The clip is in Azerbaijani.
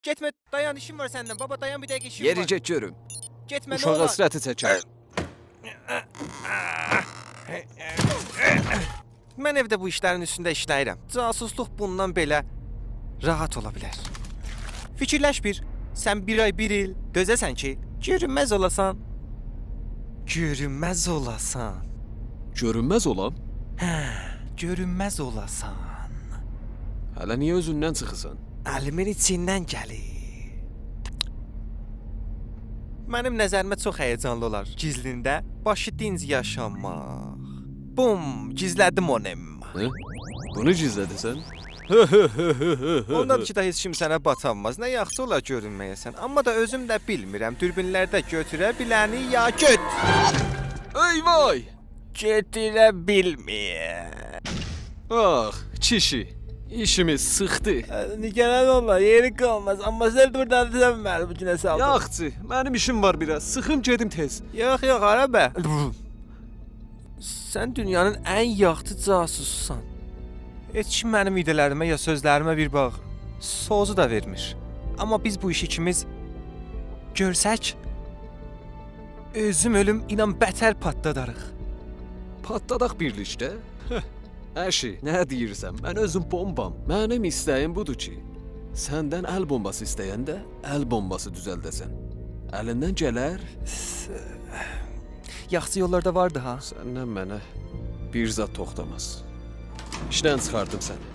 Getmə, dayan, işim var səndən. Baba, dayan, bir dəqiqə işim var. Yericə görüm. Getmə, nə Uşaq olar? həsrəti çəkər. Mən evdə bu işlərin üstündə işləyirəm. Casusluq bundan belə rahat ola bilər. Fikirləş bir, sən bir ay, bir il dözəsən ki, görünməz olasan. Görünməz olasan. Görünməz olam. Hə, görünməz olasan. Hələ niyə özündən çıxırsan? Əlimin içindən gəlir. Mənim nəzərimə çox həyəcanlı olar. Gizlində başı dinc yaşamaq. Bum, gizlədim onu. Hı? Bunu gizlədirsən? Ondan ki də heç kim sənə batanmaz. Nə yaxşı olar görünməyəsən. Amma da özüm də bilmirəm. Dürbünlərdə götürə biləni ya göt. Ey vay! Götürə bilmir. Ah, kişi. İşimiz sıxdı. Nigaran olma, yeri qalmaz. Amma sən buradan sən məni bu günə saldın. Yaxçı, mənim işim var biraz. Sıxım gedim tez. Yox, arabə. Sən dünyanın ən yaxşı casussan. Heç kim mənim idələrimə ya sözlərimə bir bax, sozu da vermir. Amma biz bu işi ikimiz görsək, özüm ölüm inan bətər patladarıq. Patladaq birlikdə. Əşi, nə deyirsən? Mən özüm bombam. Mənim istəyim budur ki, səndən əl bombası istəyəndə əl bombası düzəldəsən. Əlindən gələr. Yaxşı yollarda vardı ha. Səndən mənə bir zat toxtamaz. İşdən çıxardım səni.